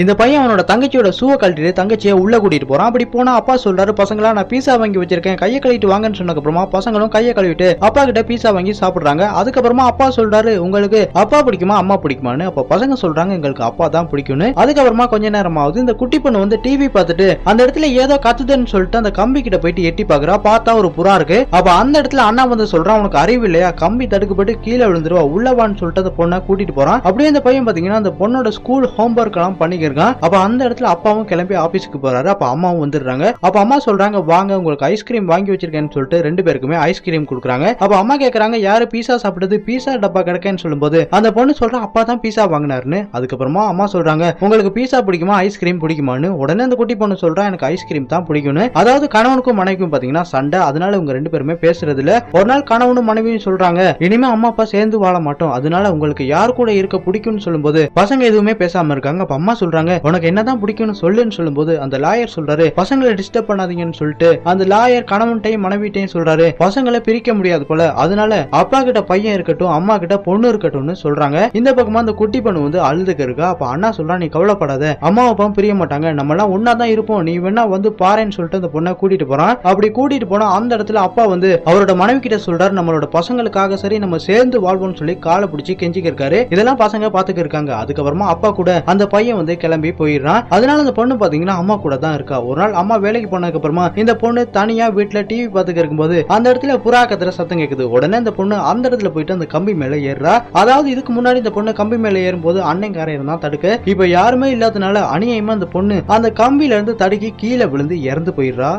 இந்த பையன் அவனோட தங்கச்சியோட ஷூவை கழட்டிட்டு தங்கச்சியை உள்ள கூட்டிட்டு போறான். அப்படி போனா அப்பா சொல்றாரு, பசங்களா நான் பீஸா வாங்கி வச்சிருக்கேன், கையை கழுவிட்டு வாங்கன்னு சொன்னதுக்கு அப்புறமா பசங்களும் கையை கழுவிட்டு அப்பா கிட்ட பீஸா வாங்கி சாப்பிடுறாங்க. அதுக்கப்புறமா அப்பா சொல்றாரு, உங்களுக்கு அப்பா பிடிக்குமா அம்மா பிடிக்குமான்னு. அப்ப பசங்க சொல்றாங்க, எங்களுக்கு அப்பா தான் பிடிக்கும்னு. அதுக்கப்புறமா கொஞ்ச நேரம் ஆகுது. இந்த குட்டி பொண்ணு வந்து டிவி பார்த்துட்டு அந்த இடத்துல ஏதோ கத்துதுன்னு சொல்லிட்டு அந்த கம்பி கிட்ட போயிட்டு எட்டி பாக்குறா. பார்த்தா ஒரு புறா இருக்கு. அப்ப அந்த இடத்துல அண்ணா வந்து சொல்றான், உனக்கு அறிவு இல்லையா, கம்பி தடுக்கப்பட்டு கீழே விழுந்துருவா, உள்ளவான்னு சொல்லிட்டு அந்த பொண்ணை கூட்டிட்டு போறான். அப்படியே அந்த பையன் பாத்தீங்கன்னா அந்த பொண்ணோட ஸ்கூல் ஹோம்ஒர்க் எல்லாம் பண்ணிருக்கான். அப்ப அந்த இடத்துல அப்பாவும் கிளம்பி ஆபீஸ்க்கு போறாரு. அப்ப அம்மாவும் வந்துடுறாங்க. அப்ப அம்மா சொல்றாங்க, வாங்க உங்களுக்கு ஐஸ்கிரீம் வாங்கி வச்சிருக்கேன்னு சொல்லிட்டு ரெண்டு பேருக்குமே ஐஸ்கிரீம் கொடுக்குறாங்க. அப்ப அம்மா கேக்குறாங்க, யாரு பீஸா சாப்பிடுறது, பீஸா டப்பா கிடைக்கன்னு சொல்லும்போது அந்த பொண்ணு சொல்றா, அப்பா தான் பீஸா வாங்கினாருன்னு. அதுக்கப்புறமா அம்மா சொல்றாங்க, உங்களுக்கு பீஸா பிடிக்குமா ஐஸ்கிரீம் பிடிக்குமான்னு. உடனே அந்த குட்டி பொண்ணு சொல்றா, எனக்கு ஐஸ்கிரீம் தான் பிடிக்கும்னு. அதாவது கணவனுக்கும் மனைவிக்கும் பாத்தீங்கன்னா சண்டை, அதனால இவங்க ரெண்டு பேருமே பேசுறது இல்ல. ஒரு நாள் கணவனும் மனைவியும் சொல்றாங்க, இனிமே அம்மா அப்பா சேர்ந்து வாழ மாட்டோம், அதனால உங்களுக்கு யார் கூட இருக்க பிடிக்கும்னு சொல்லும்போது பசங்க எதுவுமே பேசாம இருக்காங்க. அப்ப அம்மா சொல்றாங்க, உனக்கு என்னதான் பிடிக்கும்னு சொல்லுன்னு சொல்லும்போது அந்த லாயர் சொல்றாரு, பசங்களை டிஸ்டர்ப் பண்ணாதீங்கன்னு சொல்லிட்டு அந்த லாயர் கணவன்ட்டையும் மனைவிட்டையும் சொல்றாரு, பசங்களை பிரிக்க முடியாது போல, அதனால அப்பா கிட்ட பையன் இருக்கட்டும் அம்மா கிட்ட பொண்ணு இருக்கட்டும்னு சொல்றாங்க. இந்த பக்கமா அந்த குட்டி பொண்ணு வந்து அழுதுக்கு இருக்கா. அப்ப அண்ணா சொல்றா, நீ கவலைப்படாத, அம்மா அப்பா பிரிய மாட்டாங்க, நம்ம எல்லாம் ஒன்னா தான் இருப்போம், நீ வேணா வந்து பாருன்னு சொல்லிட்டு அந்த பொண்ணை கூட்டிட்டு போறான். அப்படி கூட்டிட்டு போனா அந்த இடத்துல அப்பா வந்து அவரோட மனைவி கிட்ட சொல்றாரு, நம்மளோட பசங்களுக்காக சரி நம்ம சேர்ந்து வாழ்வோம்னு சொல்லி காலை பிடிச்சி கெஞ்சிக்க இருக்காரு. இதெல்லாம் பசங்க பாத்துக்க இருக்காங்க. அதுக்கப்புறமா அப்பா கூட அந்த பையன் வந்து கிளம்பி போயிடுறான். அதனால அந்த பொண்ணு பாத்தீங்கன்னா அம்மா கூட தான் இருக்கா. ஒரு நாள் அம்மா வேலைக்கு போனதுக்கு அப்புறமா இந்த பொண்ணு தனியா வீட்டுல டிவி பாத்துக்க இருக்கும்போது அந்த இடத்துல புறா கத்துற சத்தம் கேக்குது. உடனே அந்த பொண்ணு அந்த இடத்துல போயிட்டு அந்த கம்பி மேல ஏறுறா. அதாவது இதுக்கு முன்னாடி இந்த பொண்ணு கம்பி மேல ஏறும்போது அண்ணன்காரன் தான் தடுக்க, இப்ப யாருமே இல்லாதனால அநியாயமா அந்த பொண்ணு அந்த கம்பியில இருந்து தடுக்கி கீழே விழுந்து இறந்து போயிடுறா.